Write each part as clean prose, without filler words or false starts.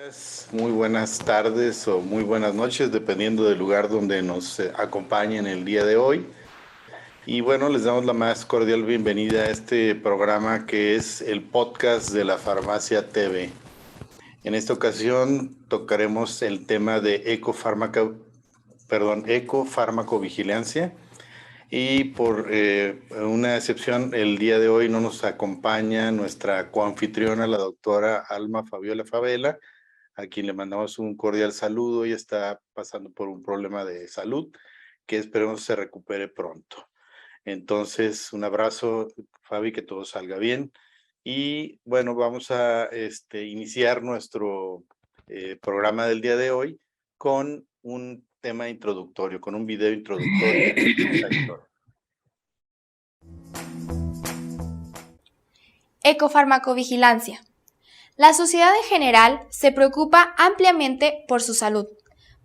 días, muy buenas tardes o muy buenas noches, dependiendo del lugar donde nos acompañen el día de hoy. Y bueno, les damos la más cordial bienvenida a este programa que es el podcast de la Farmacia TV. En esta ocasión tocaremos el tema de ecofarmacovigilancia. Y por una excepción, el día de hoy no nos acompaña nuestra coanfitriona, la doctora Alma Fabiola Favela, a quien le mandamos un cordial saludo. Ella está pasando por un problema de salud que esperemos se recupere pronto. Entonces, un abrazo, Fabi, que todo salga bien. Y bueno, vamos a iniciar nuestro programa del día de hoy con un tema introductorio, con un video introductorio. Ecofarmacovigilancia. La sociedad en general se preocupa ampliamente por su salud.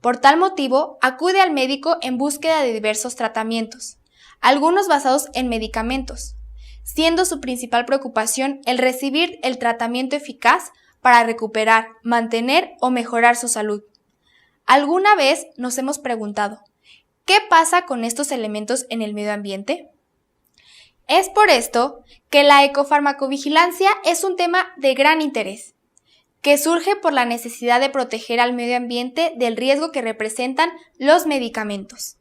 Por tal motivo, acude al médico en búsqueda de diversos tratamientos, algunos basados en medicamentos, siendo su principal preocupación el recibir el tratamiento eficaz para recuperar, mantener o mejorar su salud. ¿Alguna vez nos hemos preguntado, ¿qué pasa con estos elementos en el medio ambiente? Es por esto que la ecofarmacovigilancia es un tema de gran interés, que surge por la necesidad de proteger al medio ambiente del riesgo que representan los medicamentos.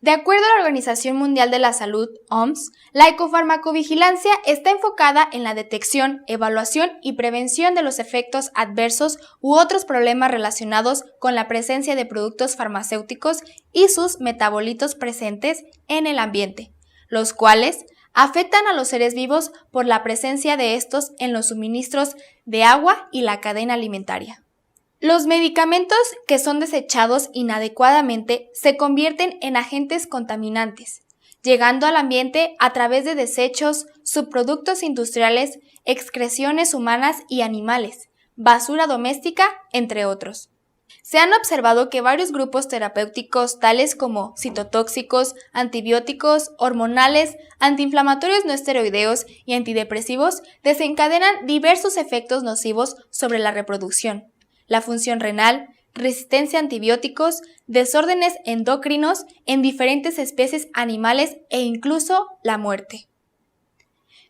De acuerdo a la Organización Mundial de la Salud, OMS, la ecofarmacovigilancia está enfocada en la detección, evaluación y prevención de los efectos adversos u otros problemas relacionados con la presencia de productos farmacéuticos y sus metabolitos presentes en el ambiente, los cuales afectan a los seres vivos por la presencia de estos en los suministros de agua y la cadena alimentaria. Los medicamentos que son desechados inadecuadamente se convierten en agentes contaminantes, llegando al ambiente a través de desechos, subproductos industriales, excreciones humanas y animales, basura doméstica, entre otros. Se han observado que varios grupos terapéuticos tales como citotóxicos, antibióticos, hormonales, antiinflamatorios no esteroideos y antidepresivos desencadenan diversos efectos nocivos sobre la reproducción, la función renal, resistencia a antibióticos, desórdenes endocrinos en diferentes especies animales e incluso la muerte.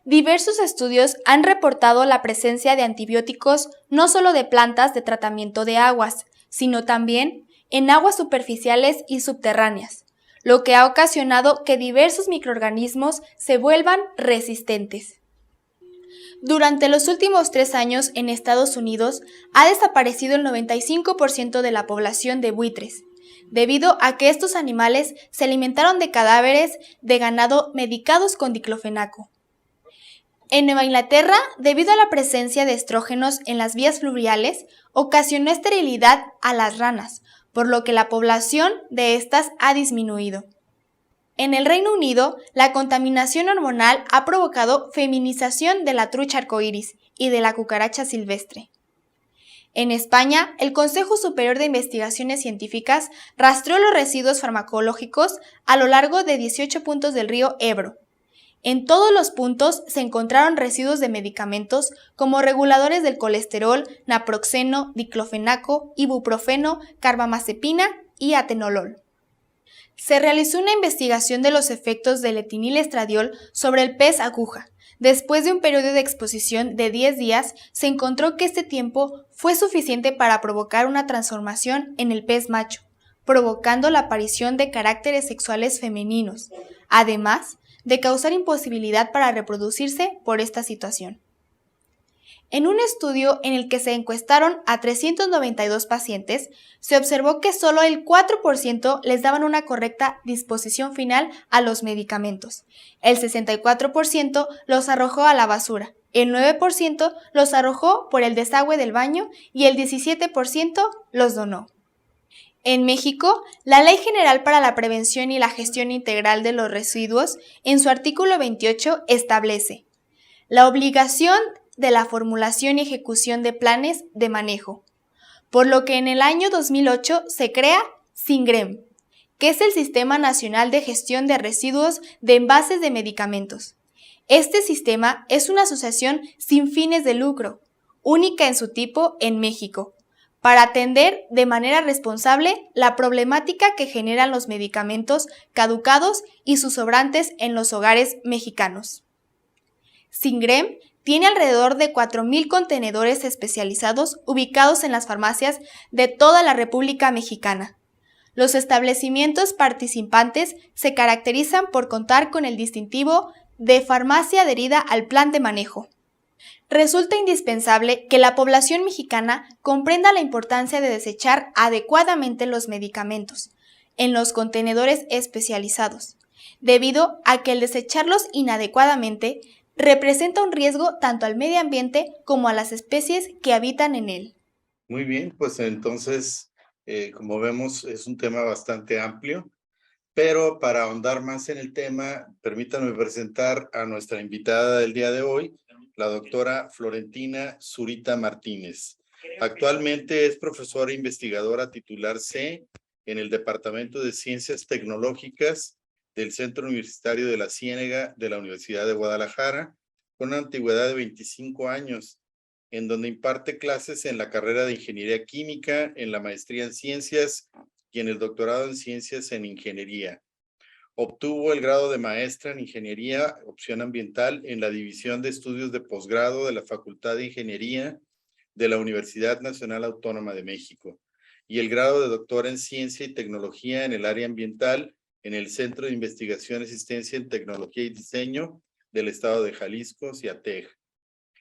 Diversos estudios han reportado la presencia de antibióticos no solo de plantas de tratamiento de aguas, sino también en aguas superficiales y subterráneas, lo que ha ocasionado que diversos microorganismos se vuelvan resistentes. Durante los últimos 3 años en Estados Unidos ha desaparecido el 95% de la población de buitres, debido a que estos animales se alimentaron de cadáveres de ganado medicados con diclofenaco. En Nueva Inglaterra, debido a la presencia de estrógenos en las vías fluviales, ocasionó esterilidad a las ranas, por lo que la población de estas ha disminuido. En el Reino Unido, la contaminación hormonal ha provocado feminización de la trucha arcoíris y de la cucaracha silvestre. En España, el Consejo Superior de Investigaciones Científicas rastreó los residuos farmacológicos a lo largo de 18 puntos del río Ebro. En todos los puntos se encontraron residuos de medicamentos como reguladores del colesterol, naproxeno, diclofenaco, ibuprofeno, carbamazepina y atenolol. Se realizó una investigación de los efectos del etinilestradiol sobre el pez aguja. Después de un periodo de exposición de 10 días, se encontró que este tiempo fue suficiente para provocar una transformación en el pez macho, provocando la aparición de caracteres sexuales femeninos, además de causar imposibilidad para reproducirse por esta situación. En un estudio en el que se encuestaron a 392 pacientes, se observó que solo el 4% les daban una correcta disposición final a los medicamentos, el 64% los arrojó a la basura, el 9% los arrojó por el desagüe del baño y el 17% los donó. En México, la Ley General para la Prevención y la Gestión Integral de los Residuos, en su artículo 28, establece la obligación de la formulación y ejecución de planes de manejo, por lo que en el año 2008 se crea SINGREM, que es el Sistema Nacional de Gestión de Residuos de Envases de Medicamentos. Este sistema es una asociación sin fines de lucro, única en su tipo en México, para atender de manera responsable la problemática que generan los medicamentos caducados y sus sobrantes en los hogares mexicanos. Singrem tiene alrededor de 4.000 contenedores especializados ubicados en las farmacias de toda la República Mexicana. Los establecimientos participantes se caracterizan por contar con el distintivo de farmacia adherida al plan de manejo. Resulta indispensable que la población mexicana comprenda la importancia de desechar adecuadamente los medicamentos en los contenedores especializados, debido a que el desecharlos inadecuadamente representa un riesgo tanto al medio ambiente como a las especies que habitan en él. Muy bien, pues entonces, como vemos, es un tema bastante amplio, pero para ahondar más en el tema, permítanme presentar a nuestra invitada del día de hoy, la doctora Florentina Zurita Martínez. Actualmente es profesora e investigadora titular C en el Departamento de Ciencias Tecnológicas del Centro Universitario de la Ciénega de la Universidad de Guadalajara, con una antigüedad de 25 años, en donde imparte clases en la carrera de Ingeniería Química, en la maestría en Ciencias y en el doctorado en Ciencias en Ingeniería. Obtuvo el grado de maestra en Ingeniería, opción ambiental, en la División de Estudios de Posgrado de la Facultad de Ingeniería de la Universidad Nacional Autónoma de México y el grado de doctora en Ciencia y Tecnología en el área ambiental en el Centro de Investigación y Asistencia en Tecnología y Diseño del Estado de Jalisco, CIATEG.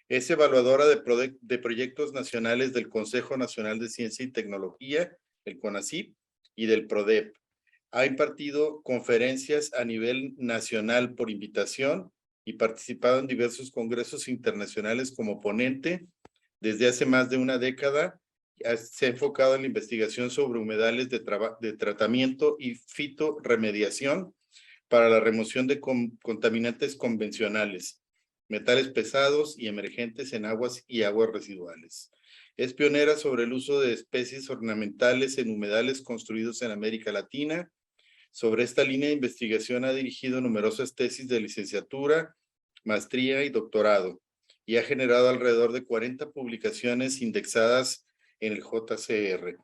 Es evaluadora de proyectos nacionales del Consejo Nacional de Ciencia y Tecnología, el CONACYT, y del PRODEP. Ha impartido conferencias a nivel nacional por invitación y participado en diversos congresos internacionales como ponente. Desde hace más de una década se ha enfocado en la investigación sobre humedales de tratamiento y fitorremediación para la remoción de contaminantes convencionales, metales pesados y emergentes en aguas y aguas residuales. Es pionera sobre el uso de especies ornamentales en humedales construidos en América Latina. Sobre esta línea de investigación ha dirigido numerosas tesis de licenciatura, maestría y doctorado, y ha generado alrededor de 40 publicaciones indexadas en el JCR,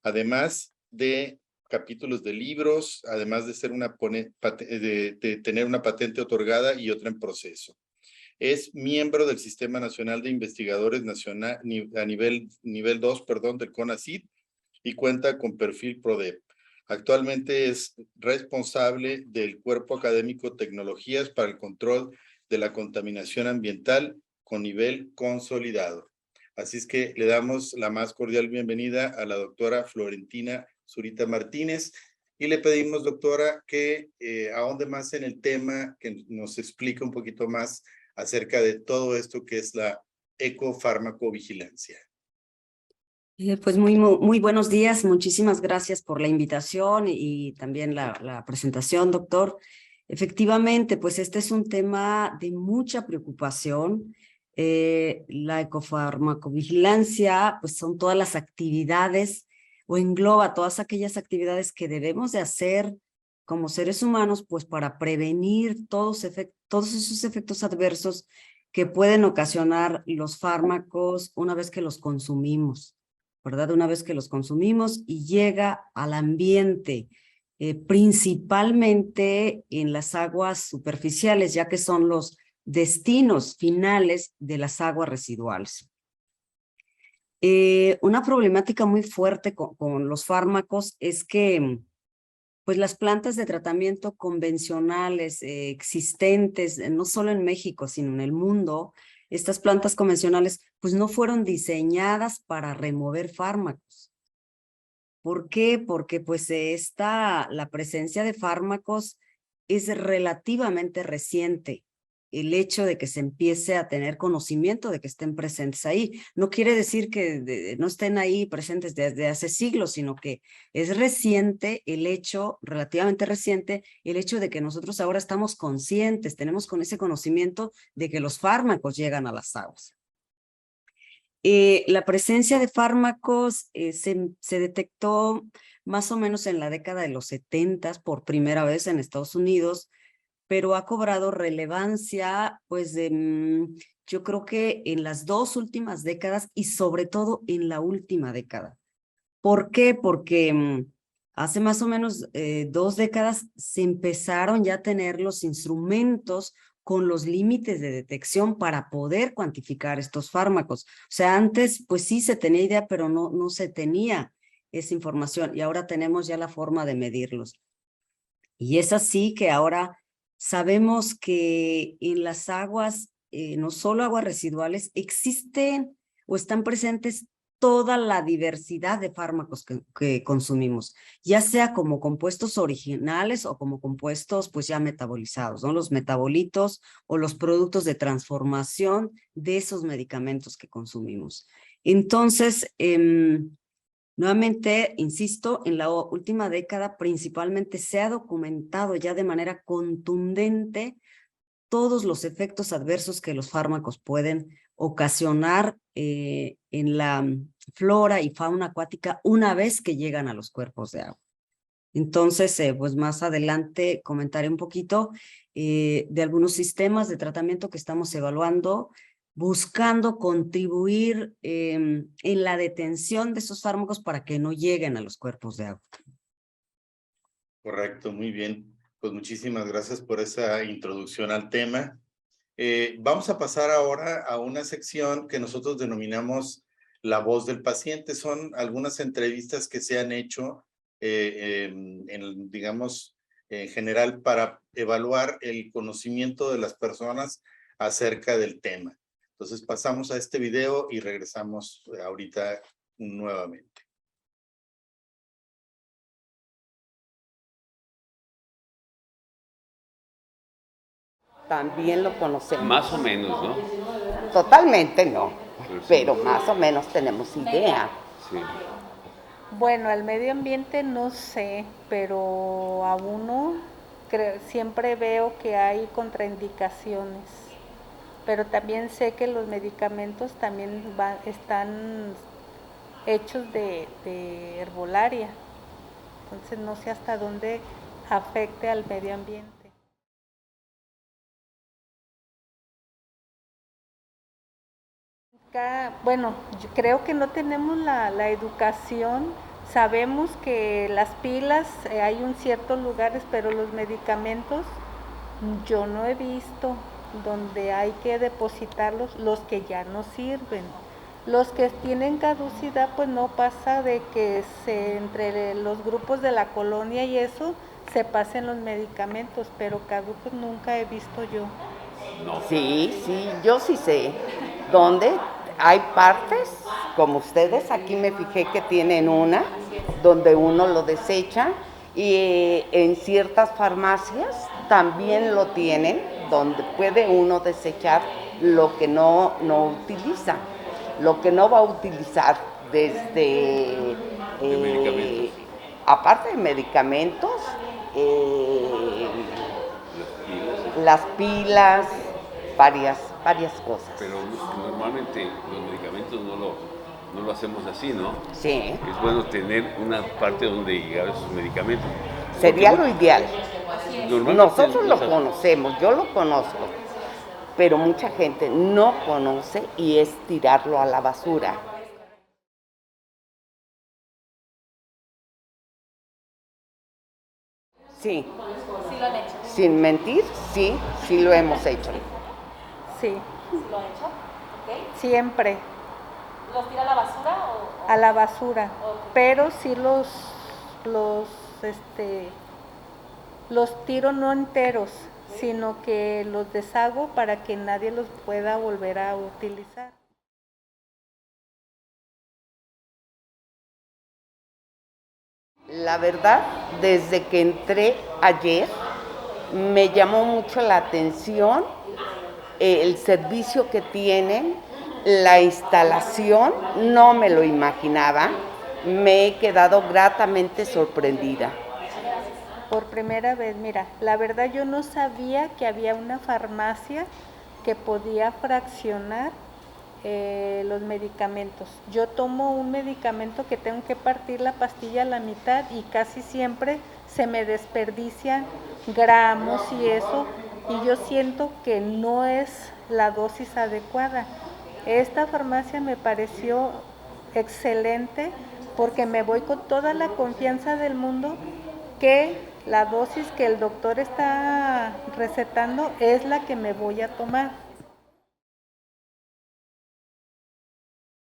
además de capítulos de libros, además de ser de tener una patente otorgada y otra en proceso. Es miembro del Sistema Nacional de Investigadores Nacional, a nivel 2, del CONACYT, y cuenta con perfil PRODEP. Actualmente es responsable del Cuerpo Académico Tecnologías para el Control de la Contaminación Ambiental con nivel consolidado. Así es que le damos la más cordial bienvenida a la doctora Florentina Zurita Martínez y le pedimos, doctora, que ahonde más en el tema, que nos explique un poquito más acerca de todo esto que es la ecofarmacovigilancia. Pues muy buenos días, muchísimas gracias por la invitación y también la presentación, doctor. Efectivamente, pues este es un tema de mucha preocupación. La ecofarmacovigilancia, pues son todas las actividades o engloba todas aquellas actividades que debemos de hacer como seres humanos, pues para prevenir todos esos efectos adversos que pueden ocasionar los fármacos una vez que los consumimos, ¿verdad? Una vez que los consumimos y llega al ambiente, principalmente en las aguas superficiales, ya que son los destinos finales de las aguas residuales. Una problemática muy fuerte con los fármacos es que pues las plantas de tratamiento convencionales existentes, no solo en México, sino en el mundo, estas plantas convencionales pues no fueron diseñadas para remover fármacos. ¿Por qué? Porque pues la presencia de fármacos es relativamente reciente. El hecho de que se empiece a tener conocimiento de que estén presentes ahí. No quiere decir que no estén ahí presentes desde hace siglos, sino que es reciente el hecho, relativamente reciente, el hecho de que nosotros ahora estamos conscientes, tenemos con ese conocimiento de que los fármacos llegan a las aguas. La presencia de fármacos se detectó más o menos en la década de los 70 por primera vez en Estados Unidos, pero ha cobrado relevancia, pues, yo creo que en las 2 últimas décadas y sobre todo en la última década. ¿Por qué? Porque hace más o menos 2 décadas se empezaron ya a tener los instrumentos con los límites de detección para poder cuantificar estos fármacos. O sea, antes pues sí se tenía idea, pero no se tenía esa información y ahora tenemos ya la forma de medirlos. Y es así que ahora sabemos que en las aguas, no solo aguas residuales, existen o están presentes toda la diversidad de fármacos que consumimos, ya sea como compuestos originales o como compuestos pues ya metabolizados, ¿no? Los metabolitos o los productos de transformación de esos medicamentos que consumimos. Entonces, nuevamente, insisto, en la última década principalmente se ha documentado ya de manera contundente todos los efectos adversos que los fármacos pueden ocasionar en la flora y fauna acuática una vez que llegan a los cuerpos de agua. Entonces, pues más adelante comentaré un poquito de algunos sistemas de tratamiento que estamos evaluando, buscando contribuir en la detención de esos fármacos para que no lleguen a los cuerpos de agua. Correcto, muy bien. Pues muchísimas gracias por esa introducción al tema. Vamos a pasar ahora a una sección que nosotros denominamos La Voz del Paciente. Son algunas entrevistas que se han hecho, digamos, en general para evaluar el conocimiento de las personas acerca del tema. Entonces pasamos a este video y regresamos ahorita nuevamente. También lo conocemos. Más o menos, ¿no? Totalmente no, Pues sí. pero más o menos tenemos idea. Sí. Bueno, al medio ambiente no sé, pero a uno siempre veo que hay contraindicaciones. Pero también sé que los medicamentos también están hechos de herbolaria. Entonces no sé hasta dónde afecte al medio ambiente. Bueno, yo creo que no tenemos la educación. Sabemos que las pilas hay en ciertos lugares, pero los medicamentos yo no he visto donde hay que depositarlos, los que ya no sirven. Los que tienen caducidad, pues no pasa de que entre los grupos de la colonia y eso se pasen los medicamentos, pero caducos nunca he visto yo. No. Sí, yo sí sé. ¿Dónde? Hay partes, como ustedes, aquí me fijé que tienen una, donde uno lo desecha, y en ciertas farmacias también lo tienen, donde puede uno desechar lo que no utiliza, lo que no va a utilizar desde, aparte de medicamentos, las pilas, varias cosas. Pero normalmente los medicamentos no lo hacemos así, ¿no? Sí. Es bueno tener una parte donde llegar esos medicamentos. Sería Porque, lo ideal. Normalmente Nosotros lo conocemos, yo lo conozco, pero mucha gente no conoce y es tirarlo a la basura. Sí. ¿Sí lo han hecho? Sin mentir, sí lo hemos hecho. Sí, ¿Lo han hecho? ¿Ok? siempre ¿Los tira a la basura o...? a la basura, Ok. pero sí los tiro no enteros, sino que los deshago para que nadie los pueda volver a utilizar. La verdad, desde que entré ayer, me llamó mucho la atención el servicio que tienen, la instalación, no me lo imaginaba, me he quedado gratamente sorprendida. Por primera vez, mira, la verdad yo no sabía que había una farmacia que podía fraccionar los medicamentos. Yo tomo un medicamento que tengo que partir la pastilla a la mitad y casi siempre se me desperdician gramos y eso, y yo siento que no es la dosis adecuada. Esta farmacia me pareció excelente porque me voy con toda la confianza del mundo que la dosis que el doctor está recetando es la que me voy a tomar.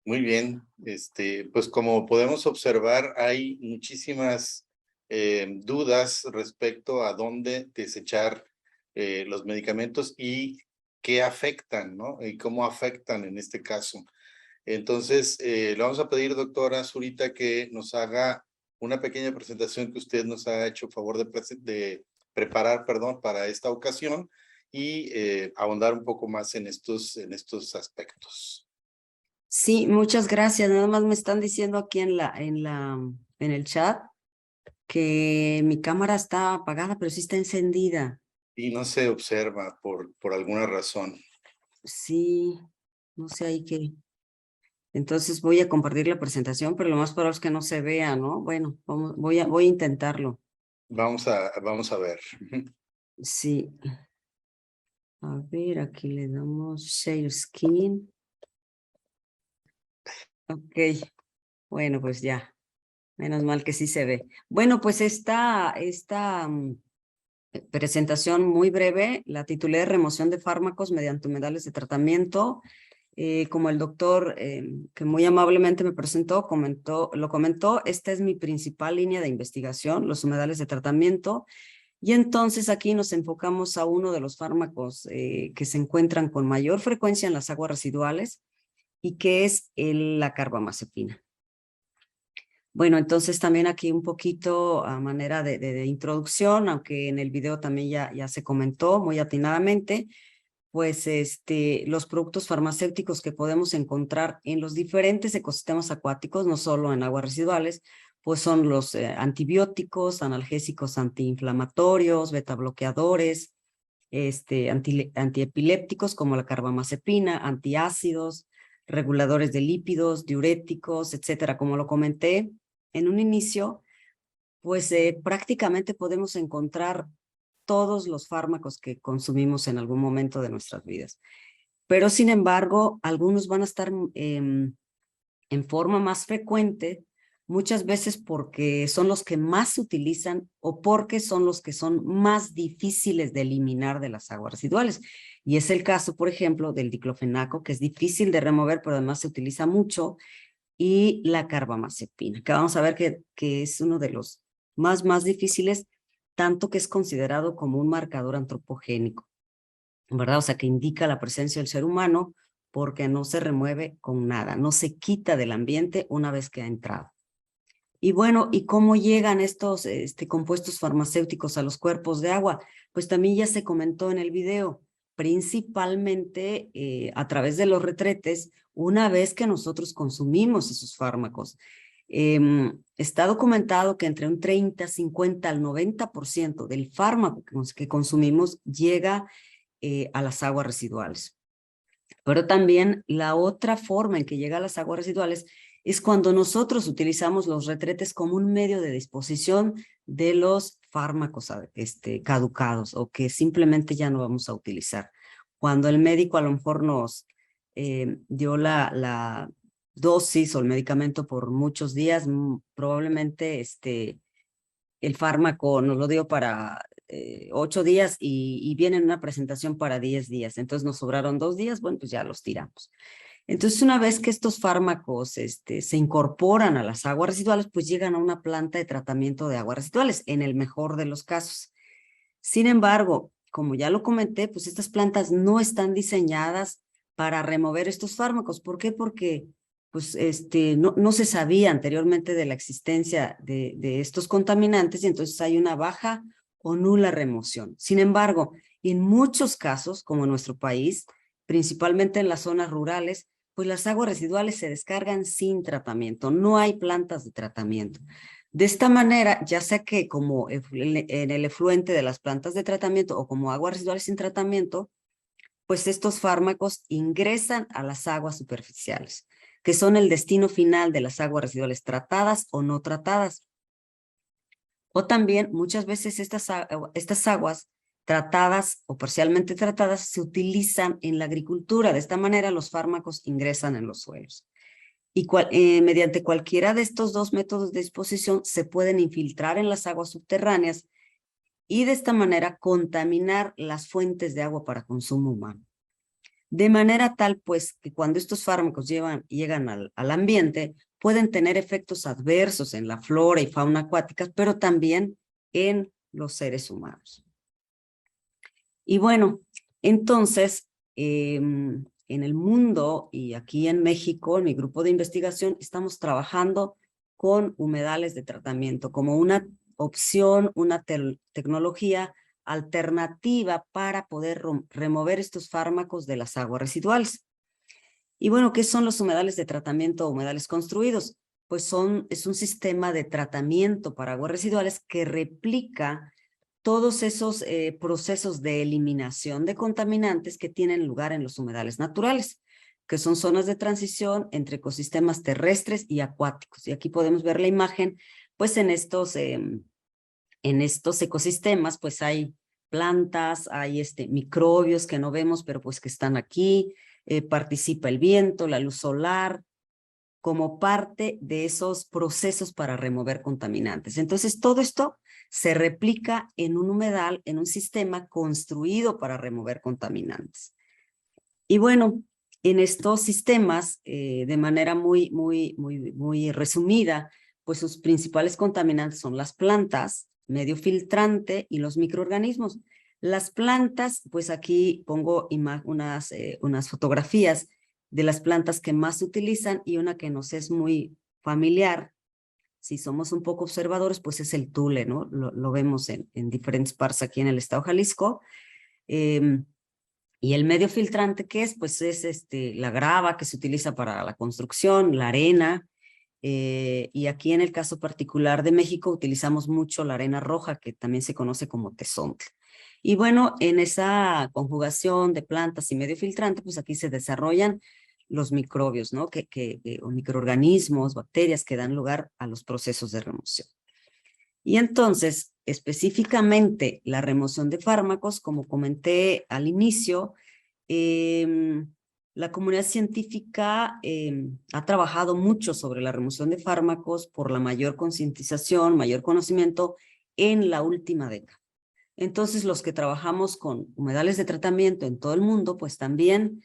Muy bien, pues como podemos observar, hay muchísimas dudas respecto a dónde desechar los medicamentos y qué afectan, ¿no? Y cómo afectan en este caso. Entonces, le vamos a pedir, doctora Zurita, que nos haga una pequeña presentación que usted nos ha hecho favor de preparar, perdón, para esta ocasión y ahondar un poco más en estos aspectos. Sí, muchas gracias. Nada más me están diciendo aquí en el chat que mi cámara está apagada, pero sí está encendida. Y no se observa por alguna razón. Sí, no sé ahí qué. Entonces voy a compartir la presentación, pero lo más probable es que no se vea, ¿no? Bueno, voy a intentarlo. Vamos a ver. Sí. A ver, aquí le damos Share Screen. Ok. Bueno, pues ya. Menos mal que sí se ve. Bueno, pues esta presentación muy breve, la titulé Remoción de fármacos mediante humedales de tratamiento. Como el doctor que muy amablemente me presentó, lo comentó, esta es mi principal línea de investigación, los humedales de tratamiento. Y entonces aquí nos enfocamos a uno de los fármacos que se encuentran con mayor frecuencia en las aguas residuales y que es la carbamazepina. Bueno, entonces también aquí un poquito a manera de introducción, aunque en el video también ya se comentó muy atinadamente, pues los productos farmacéuticos que podemos encontrar en los diferentes ecosistemas acuáticos, no solo en aguas residuales, pues son los antibióticos, analgésicos antiinflamatorios, betabloqueadores, antiepilépticos como la carbamazepina, antiácidos, reguladores de lípidos, diuréticos, etcétera. Como lo comenté en un inicio, pues prácticamente podemos encontrar todos los fármacos que consumimos en algún momento de nuestras vidas. Pero sin embargo, algunos van a estar en forma más frecuente, muchas veces porque son los que más se utilizan o porque son los que son más difíciles de eliminar de las aguas residuales. Y es el caso, por ejemplo, del diclofenaco, que es difícil de remover, pero además se utiliza mucho, y la carbamazepina, que vamos a ver que es uno de los más difíciles, tanto que es considerado como un marcador antropogénico, ¿verdad? O sea, que indica la presencia del ser humano porque no se remueve con nada, no se quita del ambiente una vez que ha entrado. Y bueno, ¿y cómo llegan estos compuestos farmacéuticos a los cuerpos de agua? Pues también ya se comentó en el video, principalmente a través de los retretes, una vez que nosotros consumimos esos fármacos. Está documentado que entre un 30, 50 al 90% del fármaco que consumimos llega a las aguas residuales. Pero también la otra forma en que llega a las aguas residuales es cuando nosotros utilizamos los retretes como un medio de disposición de los fármacos caducados o que simplemente ya no vamos a utilizar. Cuando el médico a lo mejor nos dio la dosis o el medicamento por muchos días, probablemente el fármaco nos lo dio para 8 días y viene en una presentación para 10 días. Entonces nos sobraron 2 días, bueno, pues ya los tiramos. Entonces, una vez que estos fármacos se incorporan a las aguas residuales, pues llegan a una planta de tratamiento de aguas residuales, en el mejor de los casos. Sin embargo, como ya lo comenté, pues estas plantas no están diseñadas para remover estos fármacos. ¿Por qué? Porque pues no se sabía anteriormente de la existencia de estos contaminantes y entonces hay una baja o nula remoción. Sin embargo, en muchos casos, como en nuestro país, principalmente en las zonas rurales, pues las aguas residuales se descargan sin tratamiento, no hay plantas de tratamiento. De esta manera, ya sea que como en el efluente de las plantas de tratamiento o como aguas residuales sin tratamiento, pues estos fármacos ingresan a las aguas superficiales, que son el destino final de las aguas residuales tratadas o no tratadas. O también muchas veces estas aguas tratadas o parcialmente tratadas se utilizan en la agricultura. De esta manera los fármacos ingresan en los suelos. y mediante cualquiera de estos dos métodos de disposición se pueden infiltrar en las aguas subterráneas y de esta manera contaminar las fuentes de agua para consumo humano. De manera tal, pues, que cuando estos fármacos llegan al ambiente, pueden tener efectos adversos en la flora y fauna acuáticas, pero también en los seres humanos. Y bueno, entonces, en el mundo y aquí en México, en mi grupo de investigación, estamos trabajando con humedales de tratamiento como una opción, una tecnología alternativa para poder remover estos fármacos de las aguas residuales. Y bueno, ¿qué son los humedales de tratamiento o humedales construidos? Pues es un sistema de tratamiento para aguas residuales que replica todos esos procesos de eliminación de contaminantes que tienen lugar en los humedales naturales, que son zonas de transición entre ecosistemas terrestres y acuáticos. Y aquí podemos ver la imagen, pues en estos ecosistemas, pues hay plantas, hay microbios que no vemos, pero pues que están aquí, participa el viento, la luz solar, como parte de esos procesos para remover contaminantes. Entonces, todo esto se replica en un humedal, en un sistema construido para remover contaminantes. Y bueno, en estos sistemas, de manera muy resumida, pues sus principales contaminantes son las plantas, medio filtrante y los microorganismos. Las plantas, pues aquí pongo unas fotografías de las plantas que más se utilizan y una que nos es muy familiar. Si somos un poco observadores, pues es el tule, ¿no? Lo vemos en diferentes partes aquí en el estado de Jalisco. Y el medio filtrante, ¿qué es? Pues es la grava que se utiliza para la construcción, la arena, y aquí en el caso particular de México utilizamos mucho la arena roja, que también se conoce como tezontle. Y bueno, en esa conjugación de plantas y medio filtrante, pues aquí se desarrollan los microbios, ¿no? O microorganismos, bacterias que dan lugar a los procesos de remoción. Y entonces, específicamente la remoción de fármacos, como comenté al inicio, la comunidad científica ha trabajado mucho sobre la remoción de fármacos por la mayor concientización, mayor conocimiento en la última década. Entonces, los que trabajamos con humedales de tratamiento en todo el mundo, pues también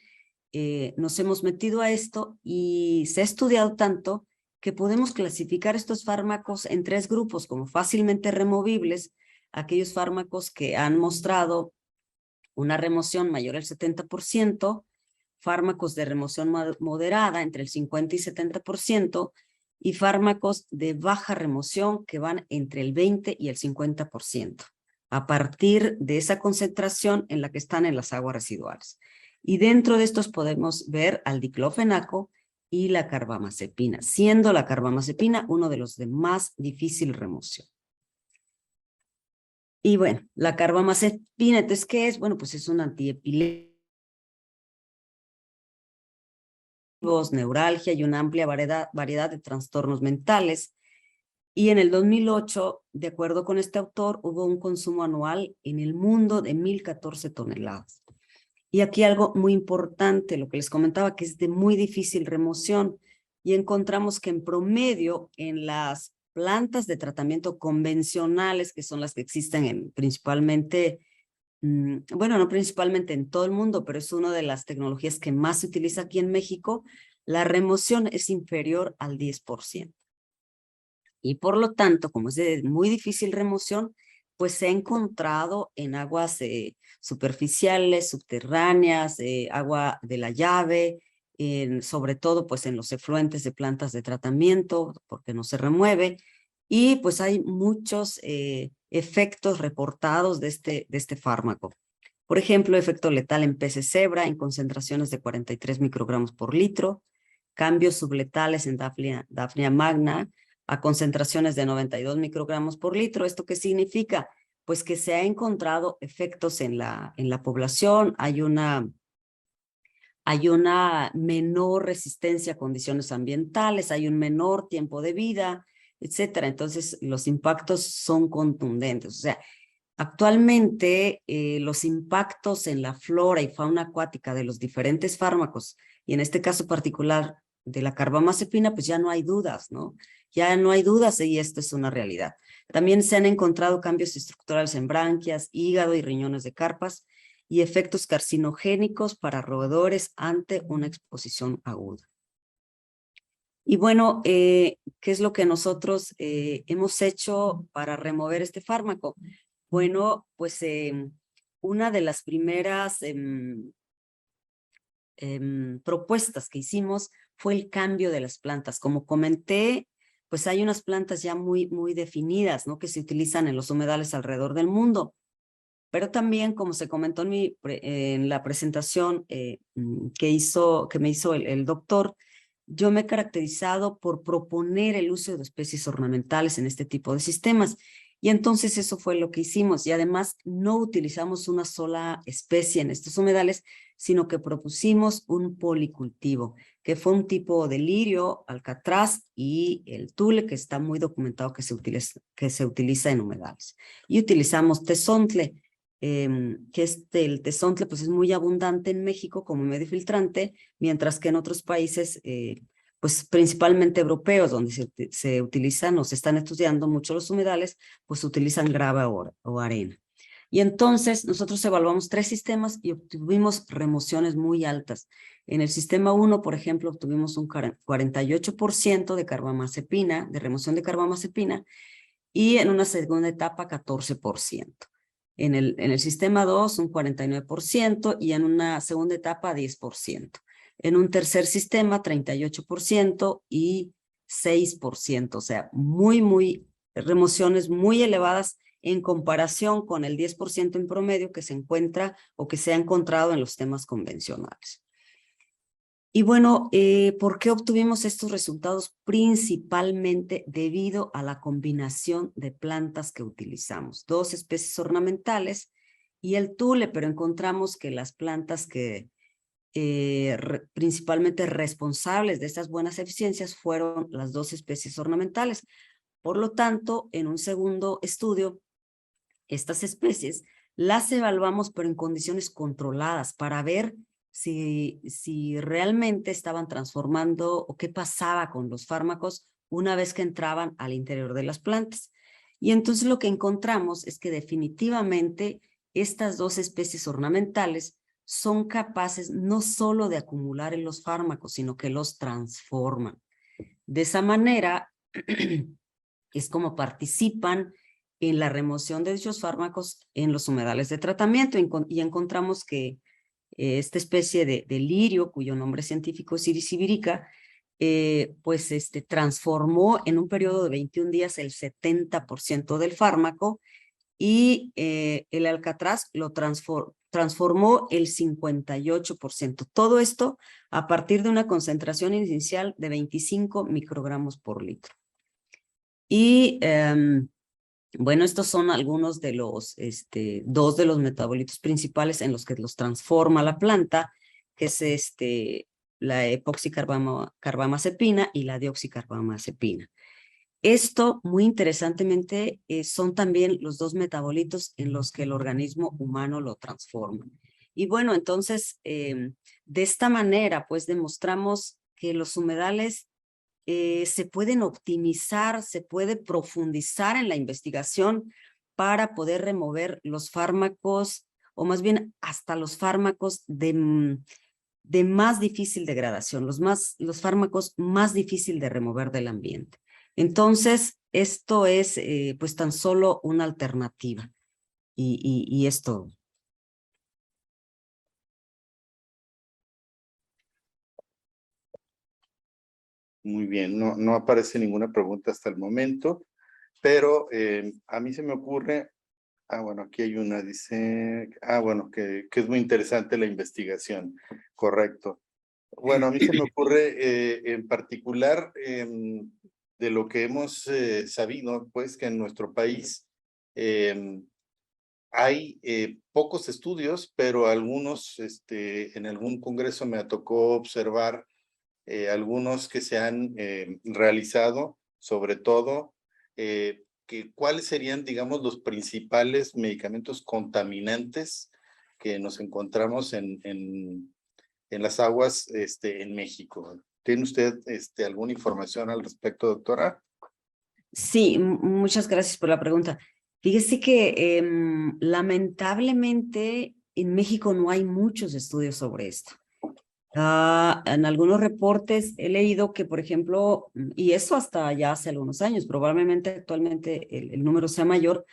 nos hemos metido a esto y se ha estudiado tanto que podemos clasificar estos fármacos en 3 grupos como fácilmente removibles, aquellos fármacos que han mostrado una remoción mayor al 70%, fármacos de remoción moderada entre el 50 y 70%, y fármacos de baja remoción que van entre el 20 y el 50%, a partir de esa concentración en la que están en las aguas residuales. Y dentro de estos podemos ver al diclofenaco y la carbamazepina, siendo la carbamazepina uno de los de más difícil remoción. Y bueno, la carbamazepina, entonces, ¿qué es? Bueno, pues es un antiepiléptico, neuralgia y una amplia variedad de trastornos mentales. Y en el 2008, de acuerdo con este autor, hubo un consumo anual en el mundo de 1,014 toneladas. Y aquí algo muy importante, lo que les comentaba, que es de muy difícil remoción. Y encontramos que en promedio en las plantas de tratamiento convencionales, que son las que existen principalmente, bueno, no principalmente en todo el mundo, pero es una de las tecnologías que más se utiliza aquí en México, la remoción es inferior al 10%. Y por lo tanto, como es de muy difícil remoción, pues se ha encontrado en aguas superficiales, subterráneas, agua de la llave, sobre todo pues en los efluentes de plantas de tratamiento, porque no se remueve, y pues hay muchos efectos reportados de este fármaco. Por ejemplo, efecto letal en peces cebra en concentraciones de 43 microgramos por litro, cambios subletales en Daphnia magna, a concentraciones de 92 microgramos por litro. ¿Esto qué significa? Pues que se ha encontrado efectos en la población, hay una menor resistencia a condiciones ambientales, hay un menor tiempo de vida, etcétera. Entonces, los impactos son contundentes. O sea, actualmente los impactos en la flora y fauna acuática de los diferentes fármacos, y en este caso particular de la carbamazepina, pues ya no hay dudas, ¿no? Ya no hay dudas y esto es una realidad. También se han encontrado cambios estructurales en branquias, hígado y riñones de carpas y efectos carcinogénicos para roedores ante una exposición aguda. Y bueno, ¿qué es lo que nosotros hemos hecho para remover este fármaco? Bueno, pues una de las primeras propuestas que hicimos fue el cambio de las plantas. Como comenté, pues hay unas plantas ya muy definidas, ¿no? Que se utilizan en los humedales alrededor del mundo. Pero también, como se comentó en la presentación que me hizo el doctor, yo me he caracterizado por proponer el uso de especies ornamentales en este tipo de sistemas. Y entonces eso fue lo que hicimos. Y además no utilizamos una sola especie en estos humedales, sino que propusimos un policultivo, que fue un tipo de lirio, alcatraz y el tule, que está muy documentado que se utiliza en humedales. Y utilizamos tezontle, que el tezontle pues es muy abundante en México como medio filtrante, mientras que en otros países, pues principalmente europeos, donde se utilizan o se están estudiando mucho los humedales, pues utilizan grava o arena. Y entonces nosotros evaluamos 3 sistemas y obtuvimos remociones muy altas. En el sistema 1, por ejemplo, obtuvimos un 48% de carbamazepina, de remoción de carbamazepina, y en una segunda etapa 14%. En el sistema 2 un 49% y en una segunda etapa 10%. En un tercer sistema 38% y 6%, o sea, remociones muy elevadas en comparación con el 10% en promedio que se encuentra o que se ha encontrado en los sistemas convencionales. Y bueno, ¿por qué obtuvimos estos resultados? Principalmente debido a la combinación de plantas que utilizamos. 2 especies ornamentales y el tule, pero encontramos que las plantas que principalmente responsables de estas buenas eficiencias fueron las 2 especies ornamentales. Por lo tanto, en un segundo estudio, estas especies las evaluamos, pero en condiciones controladas para ver si realmente estaban transformando o qué pasaba con los fármacos una vez que entraban al interior de las plantas. Y entonces lo que encontramos es que definitivamente estas 2 especies ornamentales son capaces no solo de acumular en los fármacos, sino que los transforman. De esa manera es como participan en la remoción de dichos fármacos en los humedales de tratamiento y encontramos que esta especie de lirio, cuyo nombre científico es Iris ibérica, pues transformó en un periodo de 21 días el 70% del fármaco y el alcatraz lo transformó el 58%. Todo esto a partir de una concentración inicial de 25 microgramos por litro. Y bueno, estos son algunos de los, 2 de los metabolitos principales en los que los transforma la planta, que es la epoxicarbamazepina y la dioxicarbamazepina. Esto, muy interesantemente, son también los 2 metabolitos en los que el organismo humano lo transforma. Y bueno, entonces, de esta manera, pues demostramos que los humedales se pueden optimizar, se puede profundizar en la investigación para poder remover los fármacos, o más bien hasta los fármacos de más difícil degradación, los fármacos más difícil de remover del ambiente. Entonces, esto es pues tan solo una alternativa y es todo. Muy bien, no aparece ninguna pregunta hasta el momento, pero a mí se me ocurre, bueno, aquí hay una, dice, bueno, que es muy interesante la investigación, correcto. Bueno, a mí se me ocurre en particular de lo que hemos sabido, pues que en nuestro país hay pocos estudios, pero algunos, en algún congreso me tocó observar algunos que se han realizado, sobre todo, ¿cuáles serían, digamos, los principales medicamentos contaminantes que nos encontramos en las aguas en México? ¿Tiene usted alguna información al respecto, doctora? Sí, muchas gracias por la pregunta. Fíjese que lamentablemente en México no hay muchos estudios sobre esto. En algunos reportes he leído que, por ejemplo, y eso hasta ya hace algunos años, probablemente actualmente el número sea mayor,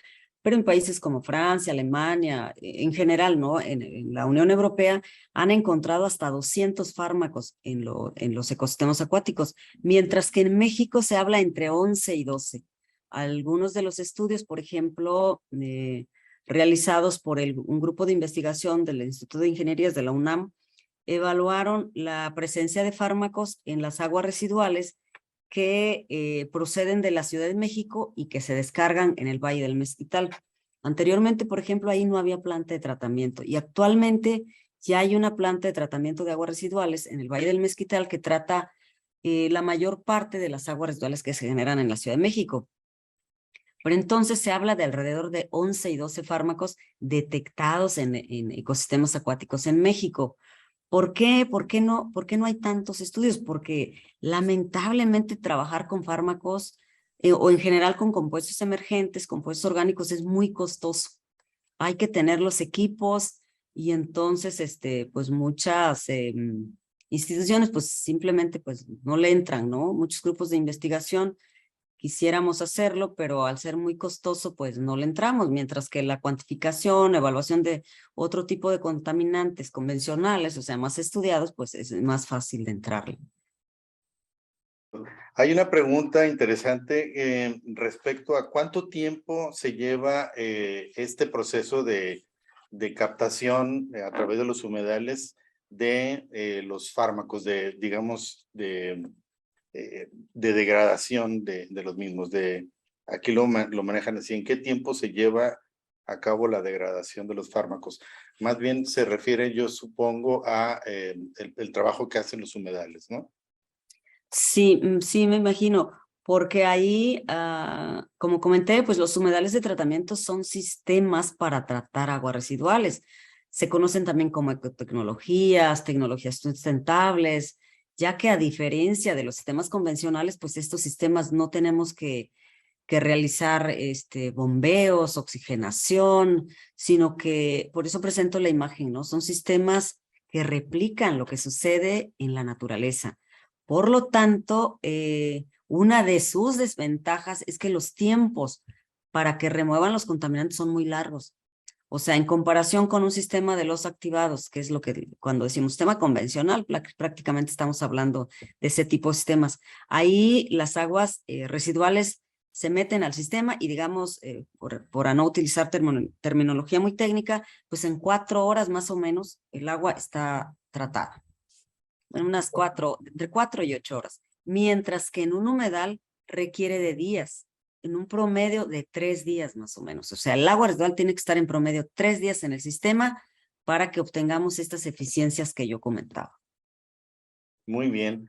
pero en países como Francia, Alemania, en general, ¿no? En la Unión Europea han encontrado hasta 200 fármacos en los ecosistemas acuáticos, mientras que en México se habla entre 11 y 12. Algunos de los estudios, por ejemplo, realizados por un grupo de investigación del Instituto de Ingenierías de la UNAM, evaluaron la presencia de fármacos en las aguas residuales que proceden de la Ciudad de México y que se descargan en el Valle del Mezquital. Anteriormente, por ejemplo, ahí no había planta de tratamiento y actualmente ya hay una planta de tratamiento de aguas residuales en el Valle del Mezquital que trata la mayor parte de las aguas residuales que se generan en la Ciudad de México. Pero entonces se habla de alrededor de 11 y 12 fármacos detectados en ecosistemas acuáticos en México. ¿Por qué? ¿Por qué no hay tantos estudios? Porque lamentablemente trabajar con fármacos o en general con compuestos emergentes, compuestos orgánicos, es muy costoso. Hay que tener los equipos y entonces, pues muchas instituciones pues simplemente pues no le entran, ¿no? Muchos grupos de investigación quisiéramos hacerlo, pero al ser muy costoso, pues no le entramos, mientras que la cuantificación, evaluación de otro tipo de contaminantes convencionales, o sea, más estudiados, pues es más fácil de entrarle. Hay una pregunta interesante respecto a cuánto tiempo se lleva este proceso de captación a través de los humedales de los fármacos, digamos, de degradación de los mismos. Aquí lo manejan así. ¿En qué tiempo se lleva a cabo la degradación de los fármacos? Más bien se refiere, yo supongo, a el trabajo que hacen los humedales, ¿no? Sí, sí, me imagino, porque ahí, como comenté, pues los humedales de tratamiento son sistemas para tratar aguas residuales. Se conocen también como ecotecnologías, tecnologías sustentables, ya que a diferencia de los sistemas convencionales, pues estos sistemas no tenemos que realizar bombeos, oxigenación, sino que, por eso presento la imagen, ¿no? Son sistemas que replican lo que sucede en la naturaleza. Por lo tanto, una de sus desventajas es que los tiempos para que remuevan los contaminantes son muy largos. O sea, en comparación con un sistema de los activados, que es lo que cuando decimos sistema convencional, prácticamente estamos hablando de ese tipo de sistemas. Ahí las aguas residuales se meten al sistema y digamos, por no utilizar terminología muy técnica, pues en 4 horas más o menos el agua está tratada. En unas entre 4 y 8 horas. Mientras que en un humedal requiere de días, en un promedio de 3 días más o menos. O sea, el agua residual tiene que estar en promedio 3 días en el sistema para que obtengamos estas eficiencias que yo comentaba. Muy bien.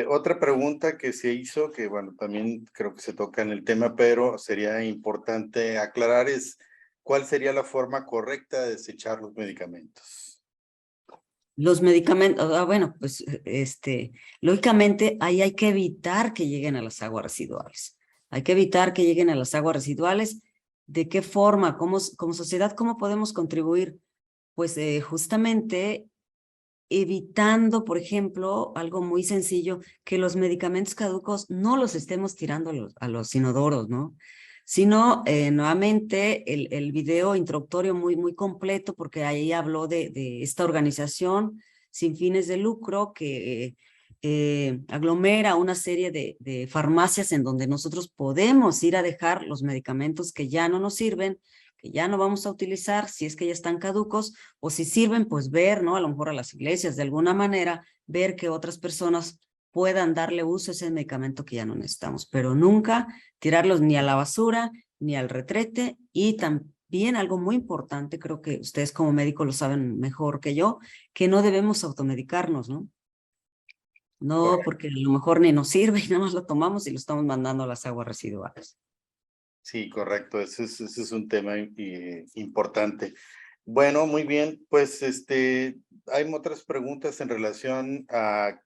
Otra pregunta que se hizo, que bueno, también creo que se toca en el tema, pero sería importante aclarar es ¿cuál sería la forma correcta de desechar los medicamentos? Los medicamentos, bueno, pues lógicamente ahí hay que evitar que lleguen a las aguas residuales. Hay que evitar que lleguen a las aguas residuales. ¿De qué forma? Como sociedad, ¿cómo podemos contribuir? Pues justamente evitando, por ejemplo, algo muy sencillo, que los medicamentos caducos no los estemos tirando a los inodoros, ¿no? Sino, nuevamente, el video introductorio muy completo, porque ahí habló de esta organización sin fines de lucro que aglomera una serie de farmacias en donde nosotros podemos ir a dejar los medicamentos que ya no nos sirven, que ya no vamos a utilizar, si es que ya están caducos, o si sirven, pues ver, ¿no? A lo mejor a las iglesias, de alguna manera, ver que otras personas puedan darle uso a ese medicamento que ya no necesitamos, pero nunca tirarlos ni a la basura, ni al retrete, y también algo muy importante, creo que ustedes como médicos lo saben mejor que yo, que no debemos automedicarnos, ¿no? No, porque a lo mejor ni nos sirve y nada más lo tomamos y lo estamos mandando a las aguas residuales. Sí, correcto. Ese es un tema importante. Bueno, muy bien. Pues hay otras preguntas en relación a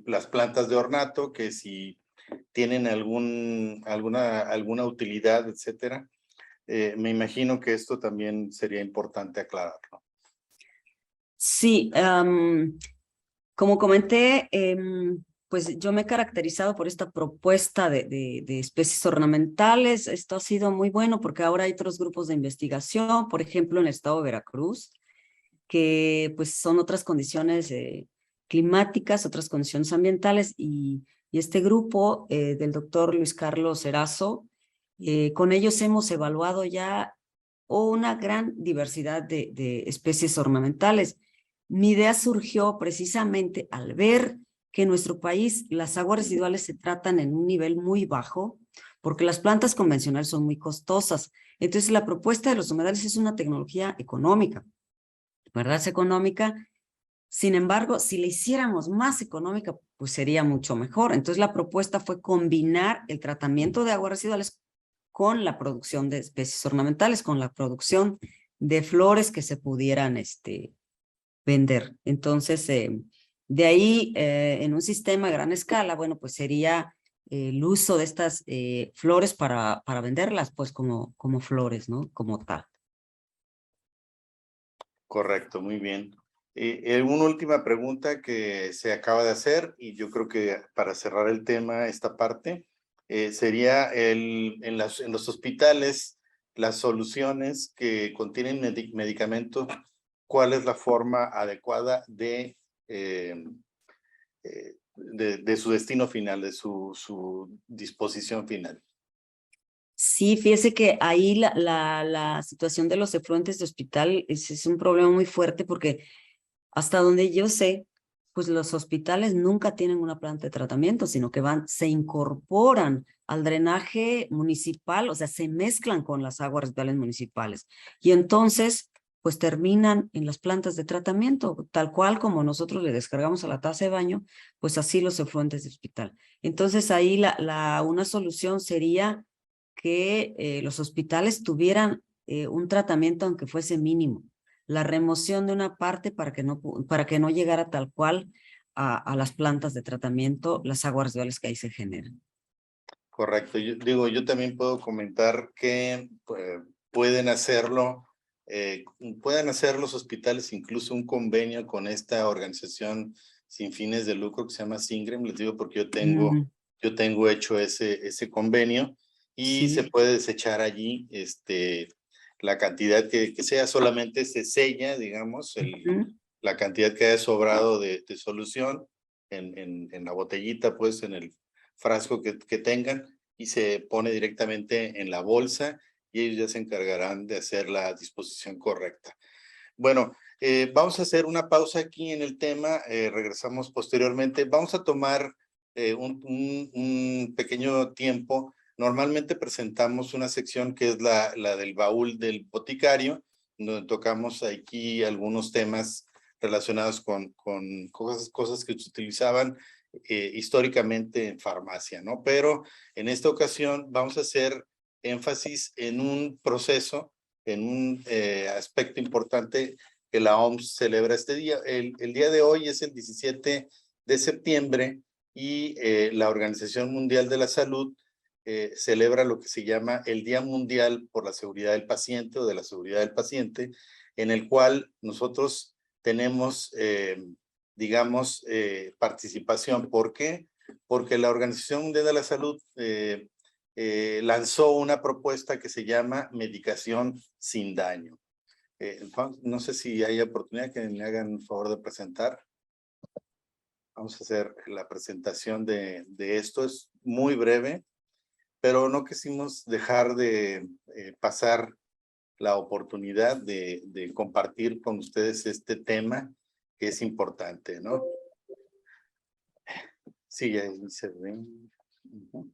las plantas de ornato, que si tienen alguna utilidad, etcétera. Me imagino que esto también sería importante aclararlo. Sí, como comenté, pues yo me he caracterizado por esta propuesta de especies ornamentales. Esto ha sido muy bueno porque ahora hay otros grupos de investigación, por ejemplo, en el estado de Veracruz, que pues son otras condiciones climáticas, otras condiciones ambientales, y este grupo del doctor Luis Carlos Erazo, con ellos hemos evaluado ya una gran diversidad de especies ornamentales. Mi idea surgió precisamente al ver que en nuestro país las aguas residuales se tratan en un nivel muy bajo, porque las plantas convencionales son muy costosas. Entonces, la propuesta de los humedales es una tecnología económica, ¿verdad? Es económica. Sin embargo, si la hiciéramos más económica, pues sería mucho mejor. Entonces, la propuesta fue combinar el tratamiento de aguas residuales con la producción de especies ornamentales, con la producción de flores que se pudieran vender. Entonces, de ahí, en un sistema a gran escala, bueno, pues sería el uso de estas flores para venderlas, pues como flores, ¿no? Como tal. Correcto, muy bien. Una última pregunta que se acaba de hacer, y yo creo que para cerrar el tema, esta parte, sería en los hospitales, las soluciones que contienen medicamentos, ¿cuál es la forma adecuada eh, de su destino final, de su disposición final? Sí, fíjese que ahí la situación de los efluentes de hospital es un problema muy fuerte porque hasta donde yo sé, pues los hospitales nunca tienen una planta de tratamiento, sino que se incorporan al drenaje municipal, o sea, se mezclan con las aguas residuales municipales. Y entonces, pues terminan en las plantas de tratamiento, tal cual como nosotros le descargamos a la taza de baño, pues así los efluentes de hospital. Entonces ahí una solución sería que los hospitales tuvieran un tratamiento aunque fuese mínimo, la remoción de una parte para que no llegara tal cual a las plantas de tratamiento las aguas residuales que ahí se generan. Correcto. Yo también puedo comentar que eh, pueden hacer los hospitales incluso un convenio con esta organización sin fines de lucro que se llama Singrem. Les digo porque Mm, yo tengo hecho ese convenio, y se sí. puede desechar allí la cantidad que sea. Solamente se sella, digamos, Ujú. la cantidad que haya sobrado de solución en la botellita, pues en el frasco que tengan, y se pone directamente en la bolsa, y ellos ya se encargarán de hacer la disposición correcta. Bueno, vamos a hacer una pausa aquí en el tema, regresamos posteriormente. Vamos a tomar un pequeño tiempo. Normalmente presentamos una sección que es la del baúl del boticario, donde tocamos aquí algunos temas relacionados con cosas que se utilizaban históricamente en farmacia, ¿no? Pero en esta ocasión vamos a hacer énfasis en un proceso, en un aspecto importante que la OMS celebra este día. El día de hoy es el 17 de septiembre, y la Organización Mundial de la Salud celebra lo que se llama el Día Mundial por la Seguridad del Paciente, o de la Seguridad del Paciente, en el cual nosotros tenemos, digamos, participación. ¿Por qué? Porque la Organización Mundial de la Salud lanzó una propuesta que se llama medicación sin daño. No sé si hay oportunidad que me hagan el favor de presentar. Vamos a hacer la presentación de esto. Es muy breve, pero no quisimos dejar de pasar la oportunidad de compartir con ustedes este tema que es importante, ¿no? Sí, ahí se ven. Ujú.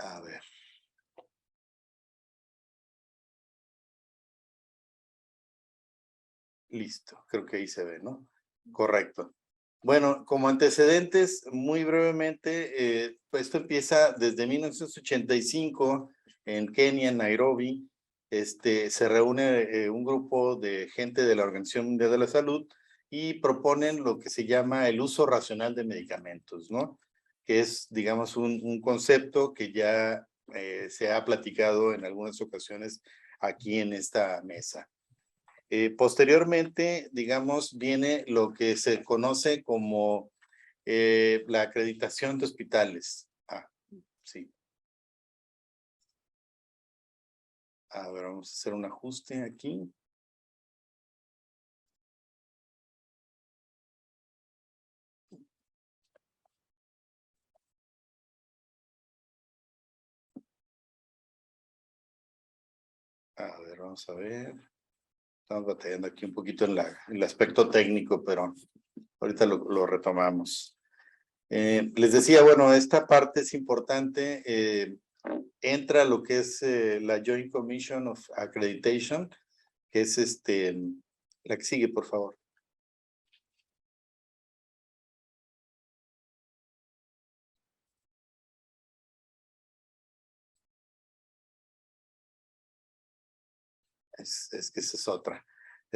A ver, listo. Creo que ahí se ve, ¿no? Correcto. Bueno, como antecedentes, muy brevemente, pues esto empieza desde 1985 en Kenia, en Nairobi. Se reúne un grupo de gente de la Organización Mundial de la Salud y proponen lo que se llama el uso racional de medicamentos, ¿no? Que es, digamos, un concepto que ya se ha platicado en algunas ocasiones aquí en esta mesa. Posteriormente, digamos, viene lo que se conoce como la acreditación de hospitales. Sí. A ver, vamos a hacer un ajuste aquí. A ver, vamos a ver. Estamos batallando aquí un poquito en el aspecto técnico, pero ahorita lo retomamos. Les decía, bueno, esta parte es importante. Entra lo que es la Joint Commission of Accreditation, que es la que sigue, por favor. Es que esa es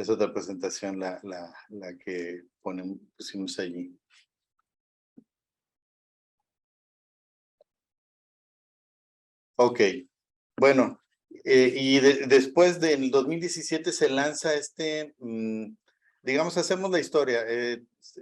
otra presentación la que pusimos allí. Ok, bueno, y después del 2017 se lanza digamos, hacemos la historia,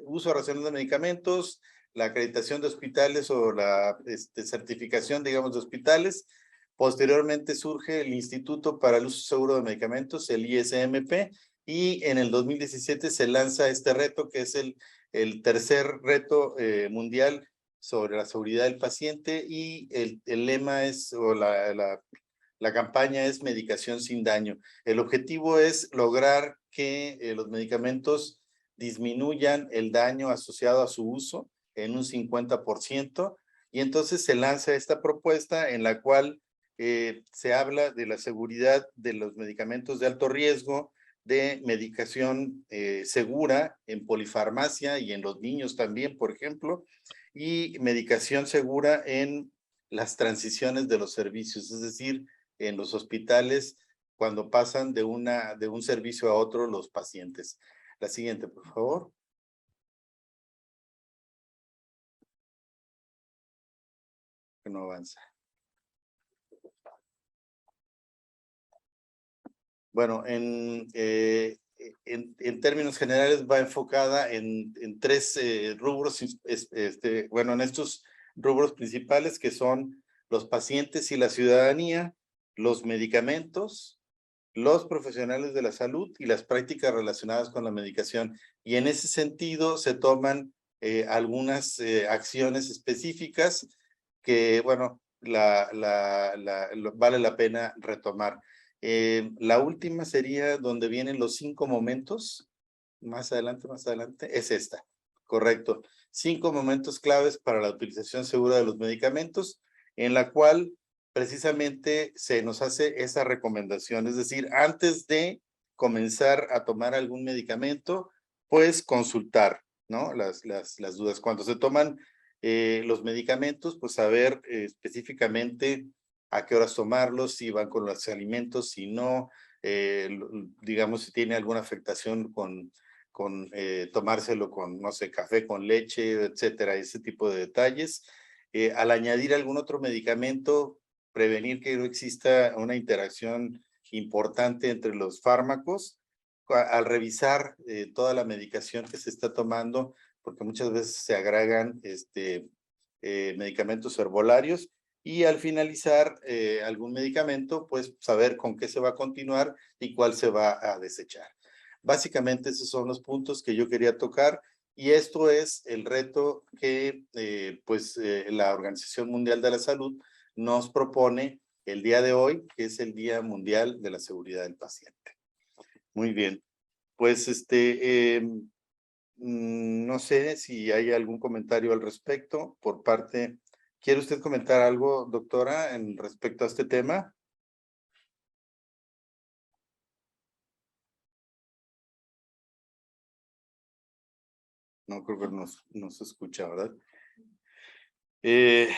uso racional de medicamentos, la acreditación de hospitales o la certificación, digamos, de hospitales. Posteriormente surge el Instituto para el Uso Seguro de Medicamentos, el ISMP, y en el 2017 se lanza este reto, que es el tercer reto mundial sobre la seguridad del paciente, y el lema es, o la campaña es medicación sin daño. El objetivo es lograr que los medicamentos disminuyan el daño asociado a su uso en un 50%, y entonces se lanza esta propuesta en la cual se habla de la seguridad de los medicamentos de alto riesgo, de medicación segura en polifarmacia y en los niños también, por ejemplo, y medicación segura en las transiciones de los servicios, es decir, en los hospitales cuando pasan de un servicio a otro los pacientes. La siguiente, por favor. Que no avanza. Bueno, en términos generales va enfocada en tres rubros, bueno, en estos rubros principales que son los pacientes y la ciudadanía, los medicamentos, los profesionales de la salud y las prácticas relacionadas con la medicación. Y en ese sentido se toman algunas acciones específicas que, bueno, vale la pena retomar. La última sería donde vienen los 5 momentos. Más adelante, es esta. Correcto. 5 momentos claves para la utilización segura de los medicamentos, en la cual precisamente se nos hace esa recomendación. Es decir, antes de comenzar a tomar algún medicamento, pues consultar, ¿no? Las dudas. Cuando se toman los medicamentos, pues saber específicamente a qué horas tomarlos, si van con los alimentos, si no, digamos, si tiene alguna afectación con tomárselo con, no sé, café con leche, etcétera, ese tipo de detalles. Al añadir algún otro medicamento, prevenir que no exista una interacción importante entre los fármacos. Al revisar toda la medicación que se está tomando, porque muchas veces se agregan medicamentos herbolarios, y al finalizar algún medicamento, pues saber con qué se va a continuar y cuál se va a desechar. Básicamente esos son los puntos que yo quería tocar, y esto es el reto que la Organización Mundial de la Salud nos propone el día de hoy, que es el Día Mundial de la Seguridad del Paciente. Muy bien, pues no sé si hay algún comentario al respecto por parte. ¿Quiere usted comentar algo, doctora, en respecto a este tema? No creo que nos escucha, ¿verdad? Eh,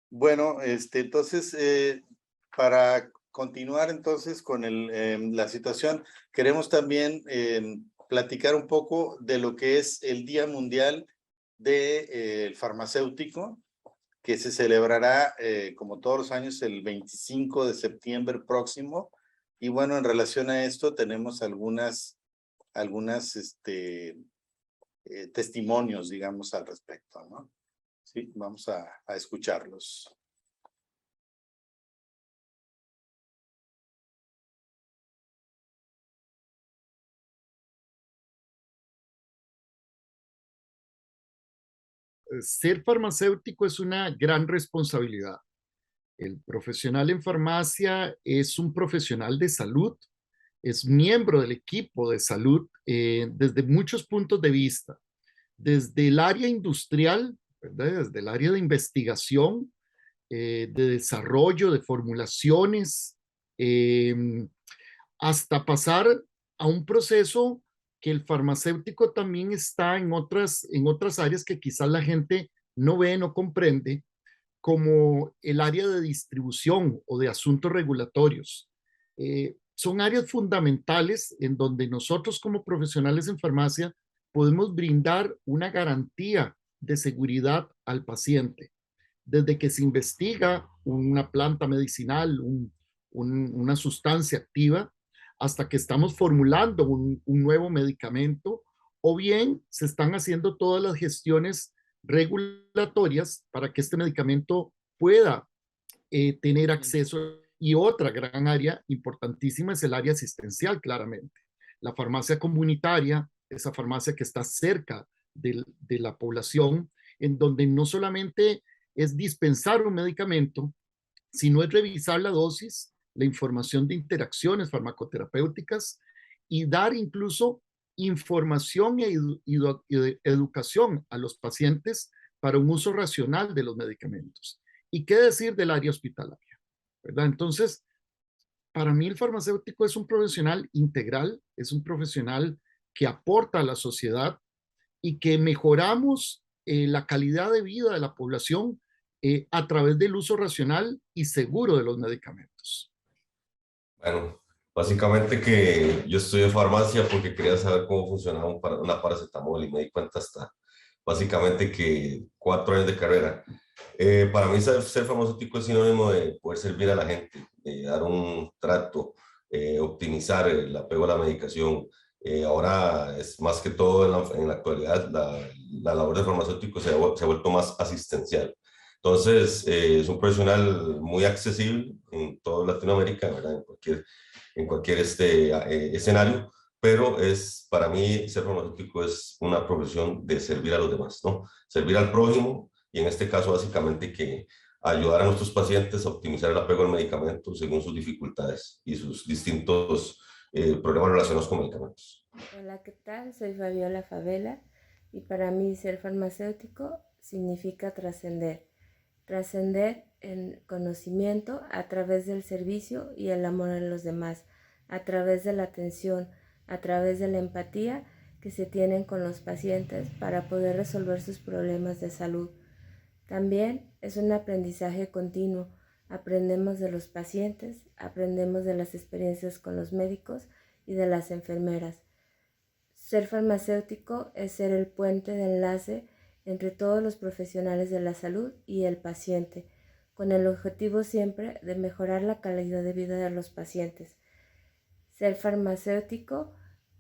bueno, entonces, para continuar entonces con la situación, queremos también platicar un poco de lo que es el Día Mundial del Farmacéutico, que se celebrará como todos los años el 25 de septiembre próximo. Y bueno, en relación a esto tenemos algunas testimonios, digamos, al respecto, ¿no? Sí, vamos a escucharlos. Ser farmacéutico es una gran responsabilidad. El profesional en farmacia es un profesional de salud, es miembro del equipo de salud desde muchos puntos de vista, desde el área industrial, ¿verdad? Desde el área de investigación, de desarrollo, de formulaciones, hasta pasar a un proceso que el farmacéutico también está en otras áreas que quizás la gente no ve, no comprende, como el área de distribución o de asuntos regulatorios. Son áreas fundamentales en donde nosotros como profesionales en farmacia podemos brindar una garantía de seguridad al paciente. Desde que se investiga una planta medicinal, una sustancia activa, hasta que estamos formulando un nuevo medicamento, o bien se están haciendo todas las gestiones regulatorias para que este medicamento pueda tener acceso. Y otra gran área importantísima es el área asistencial, claramente. La farmacia comunitaria, esa farmacia que está cerca de la población, en donde no solamente es dispensar un medicamento, sino es revisar la dosis, la información de interacciones farmacoterapéuticas y dar incluso información y educación a los pacientes para un uso racional de los medicamentos. ¿Y qué decir del área hospitalaria? ¿Verdad? Entonces, para mí el farmacéutico es un profesional integral, es un profesional que aporta a la sociedad y que mejoramos la calidad de vida de la población a través del uso racional y seguro de los medicamentos. Bueno, básicamente que yo estudié farmacia porque quería saber cómo funcionaba una paracetamol y me di cuenta hasta básicamente que 4 años de carrera. Para mí ser farmacéutico es sinónimo de poder servir a la gente, de dar un trato, optimizar el apego a la medicación. Ahora es más que todo en la actualidad la labor de farmacéutico se ha vuelto más asistencial. Entonces, es un profesional muy accesible en toda Latinoamérica, ¿verdad? En cualquier escenario, pero para mí ser farmacéutico es una profesión de servir a los demás, ¿no? Servir al prójimo y en este caso básicamente que ayudar a nuestros pacientes a optimizar el apego al medicamento según sus dificultades y sus distintos problemas relacionados con medicamentos. Hola, ¿qué tal? Soy Fabiola Favela y para mí ser farmacéutico significa trascender en conocimiento a través del servicio y el amor a los demás, a través de la atención, a través de la empatía que se tienen con los pacientes para poder resolver sus problemas de salud. También es un aprendizaje continuo. Aprendemos de los pacientes, aprendemos de las experiencias con los médicos y de las enfermeras. Ser farmacéutico es ser el puente de enlace entre todos los profesionales de la salud y el paciente, con el objetivo siempre de mejorar la calidad de vida de los pacientes. Ser farmacéutico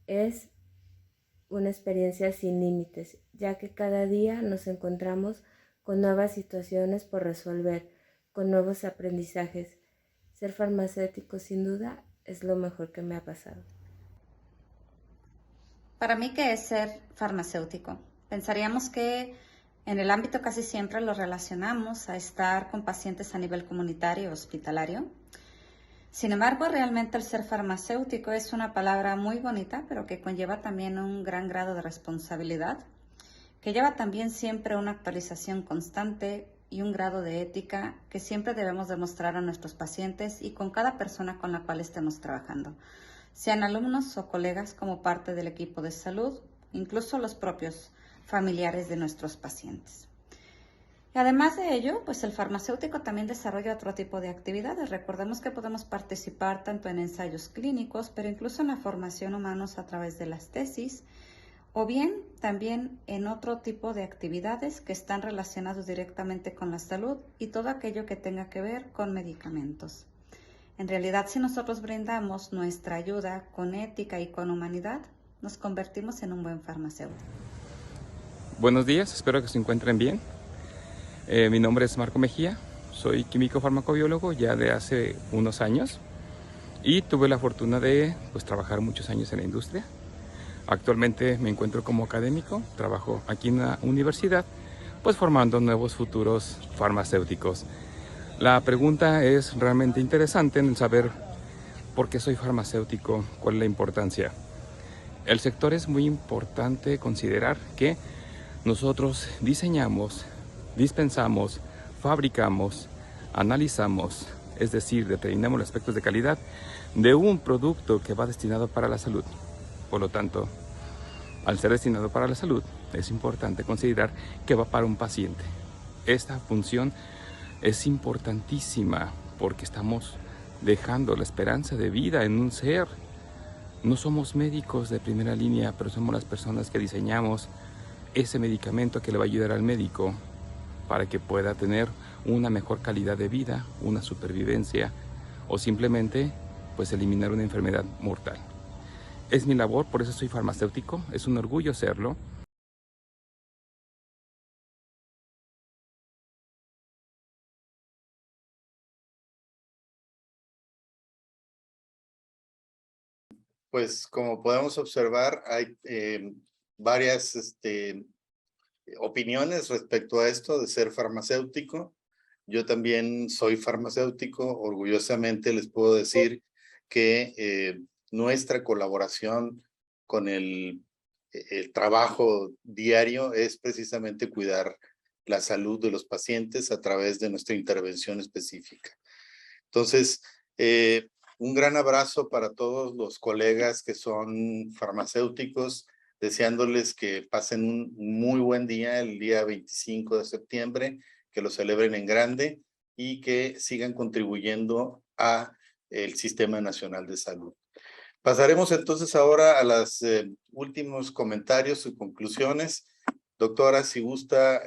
es una experiencia sin límites, ya que cada día nos encontramos con nuevas situaciones por resolver, con nuevos aprendizajes. Ser farmacéutico sin duda es lo mejor que me ha pasado. Para mí, ¿qué es ser farmacéutico? Pensaríamos que en el ámbito casi siempre lo relacionamos a estar con pacientes a nivel comunitario o hospitalario. Sin embargo, realmente el ser farmacéutico es una palabra muy bonita, pero que conlleva también un gran grado de responsabilidad, que lleva también siempre una actualización constante y un grado de ética que siempre debemos demostrar a nuestros pacientes y con cada persona con la cual estemos trabajando, sean alumnos o colegas como parte del equipo de salud, incluso los propios familiares de nuestros pacientes. Además de ello, pues el farmacéutico también desarrolla otro tipo de actividades. Recordemos que podemos participar tanto en ensayos clínicos, pero incluso en la formación humanos a través de las tesis, o bien también en otro tipo de actividades que están relacionados directamente con la salud y todo aquello que tenga que ver con medicamentos. En realidad, si nosotros brindamos nuestra ayuda con ética y con humanidad, nos convertimos en un buen farmacéutico. Buenos días, espero que se encuentren bien. Mi nombre es Marco Mejía, soy químico farmacobiólogo ya de hace unos años y tuve la fortuna de trabajar muchos años en la industria. Actualmente me encuentro como académico, trabajo aquí en la universidad, formando nuevos futuros farmacéuticos. La pregunta es realmente interesante en el saber por qué soy farmacéutico, cuál es la importancia. El sector es muy importante considerar que nosotros diseñamos, dispensamos, fabricamos, analizamos, es decir, determinamos los aspectos de calidad de un producto que va destinado para la salud. Por lo tanto, al ser destinado para la salud, es importante considerar que va para un paciente. Esta función es importantísima porque estamos dejando la esperanza de vida en un ser. No somos médicos de primera línea, pero somos las personas que diseñamos ese medicamento que le va a ayudar al médico para que pueda tener una mejor calidad de vida, una supervivencia o simplemente eliminar una enfermedad mortal. Es mi labor, por eso soy farmacéutico, es un orgullo serlo. Pues como podemos observar, hay varias opiniones respecto a esto de ser farmacéutico. Yo también soy farmacéutico, orgullosamente les puedo decir que nuestra colaboración con el trabajo diario es precisamente cuidar la salud de los pacientes a través de nuestra intervención específica. Entonces, un gran abrazo para todos los colegas que son farmacéuticos, deseándoles que pasen un muy buen día el día 25 de septiembre, que lo celebren en grande y que sigan contribuyendo a el Sistema Nacional de Salud. Pasaremos entonces ahora a los últimos comentarios y conclusiones. Doctora, si gusta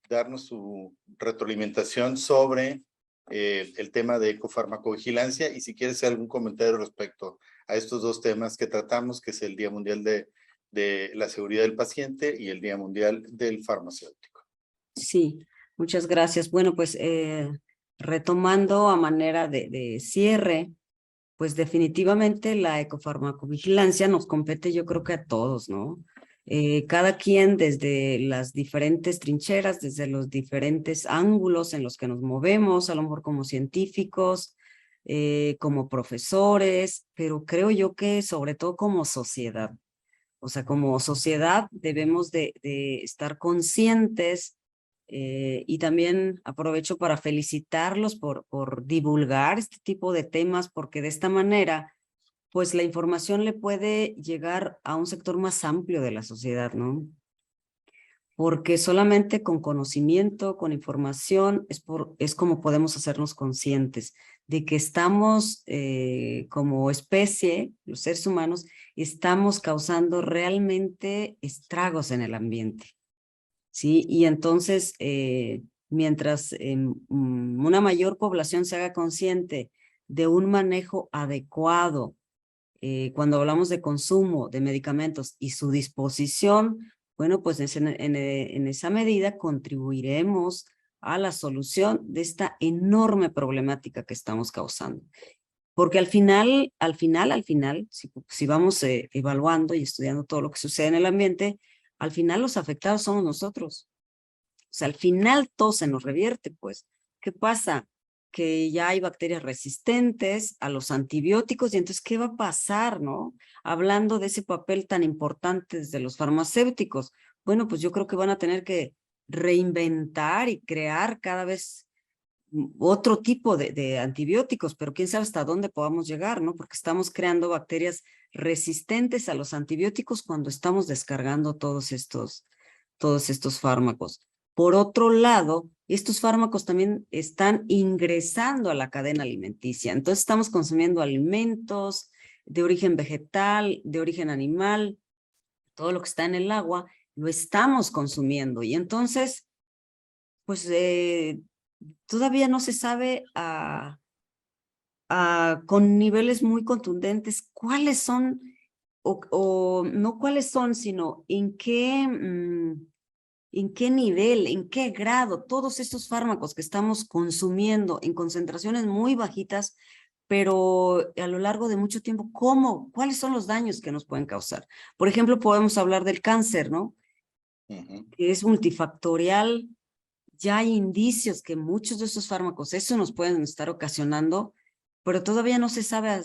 darnos su retroalimentación sobre el tema de ecofarmacovigilancia y si quiere hacer algún comentario respecto a estos dos temas que tratamos, que es el Día Mundial de la Seguridad del Paciente y el Día Mundial del Farmacéutico. Sí, muchas gracias. Bueno, pues retomando a manera de cierre, pues definitivamente la ecofarmacovigilancia nos compete, yo creo que a todos, ¿no? Cada quien desde las diferentes trincheras, desde los diferentes ángulos en los que nos movemos, a lo mejor como científicos, como profesores, pero creo yo que sobre todo como sociedad. O sea, como sociedad debemos de estar conscientes y también aprovecho para felicitarlos por divulgar este tipo de temas, porque de esta manera pues la información le puede llegar a un sector más amplio de la sociedad, ¿no? Porque solamente con conocimiento, con información, es como podemos hacernos conscientes de que estamos como especie, los seres humanos, estamos causando realmente estragos en el ambiente, ¿sí? Y entonces, mientras una mayor población se haga consciente de un manejo adecuado, cuando hablamos de consumo de medicamentos y su disposición, bueno, pues en esa medida contribuiremos a la solución de esta enorme problemática que estamos causando. Porque al final, si vamos evaluando y estudiando todo lo que sucede en el ambiente, al final los afectados somos nosotros. O sea, al final todo se nos revierte, pues. ¿Qué pasa? Que ya hay bacterias resistentes a los antibióticos y entonces, ¿qué va a pasar, no? Hablando de ese papel tan importante desde los farmacéuticos, bueno, pues yo creo que van a tener que reinventar y crear cada vez otro tipo de antibióticos, pero quién sabe hasta dónde podamos llegar, ¿no? Porque estamos creando bacterias resistentes a los antibióticos cuando estamos descargando todos estos fármacos. Por otro lado, estos fármacos también están ingresando a la cadena alimenticia. Entonces estamos consumiendo alimentos de origen vegetal, de origen animal, todo lo que está en el agua, lo estamos consumiendo. Y entonces, pues todavía no se sabe con niveles muy contundentes cuáles son, o no cuáles son, sino en qué nivel, en qué grado todos estos fármacos que estamos consumiendo en concentraciones muy bajitas, pero a lo largo de mucho tiempo, ¿cuáles son los daños que nos pueden causar? Por ejemplo, podemos hablar del cáncer, ¿no? Que es multifactorial. Ya hay indicios que muchos de estos fármacos, eso nos pueden estar ocasionando, pero todavía no se sabe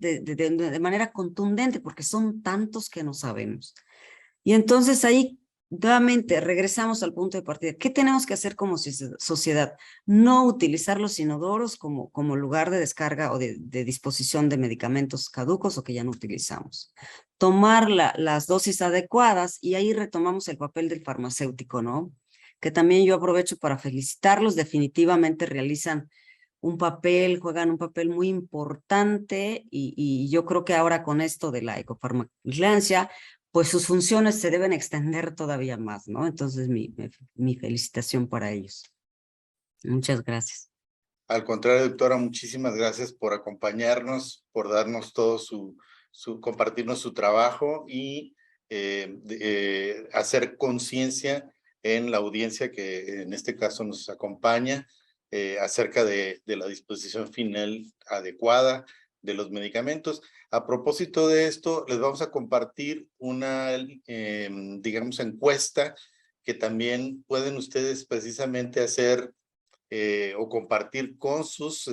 de manera contundente, porque son tantos que no sabemos. Y entonces ahí, nuevamente, regresamos al punto de partida. ¿Qué tenemos que hacer como sociedad? No utilizar los inodoros como lugar de descarga o de disposición de medicamentos caducos o que ya no utilizamos. Tomar las dosis adecuadas, y ahí retomamos el papel del farmacéutico, ¿no? Que también yo aprovecho para felicitarlos. Definitivamente juegan un papel muy importante, y yo creo que ahora con esto de la ecofarmacovigilancia, pues sus funciones se deben extender todavía más, ¿no? Entonces mi felicitación para ellos. Muchas gracias. Al contrario, doctora, muchísimas gracias por acompañarnos, por darnos todo compartirnos su trabajo y hacer conciencia en la audiencia que en este caso nos acompaña acerca de la disposición final adecuada de los medicamentos. A propósito de esto, les vamos a compartir una, digamos, encuesta que también pueden ustedes precisamente hacer o compartir con sus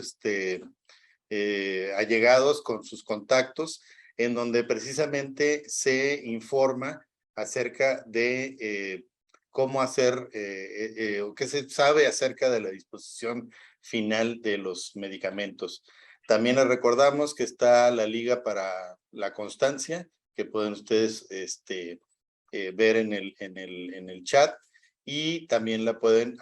allegados, con sus contactos, en donde precisamente se informa acerca de cómo hacer o qué se sabe acerca de la disposición final de los medicamentos. También les recordamos que está la Liga para la Constancia, que pueden ustedes ver en el chat, y también la pueden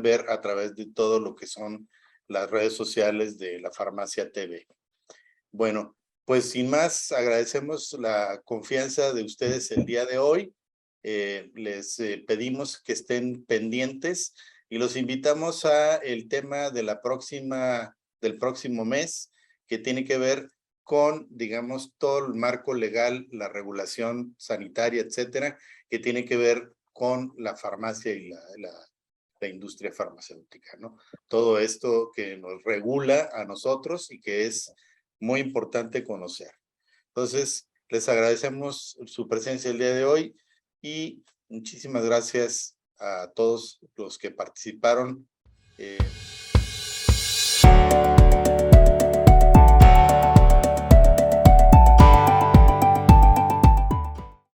ver a través de todo lo que son las redes sociales de la Farmacia TV. Bueno, pues sin más, agradecemos la confianza de ustedes el día de hoy. Les pedimos que estén pendientes y los invitamos a el tema de del próximo mes, que tiene que ver con, digamos, todo el marco legal, la regulación sanitaria, etcétera, que tiene que ver con la farmacia y la industria farmacéutica, ¿no? Todo esto que nos regula a nosotros y que es muy importante conocer. Entonces, les agradecemos su presencia el día de hoy y muchísimas gracias a todos los que participaron.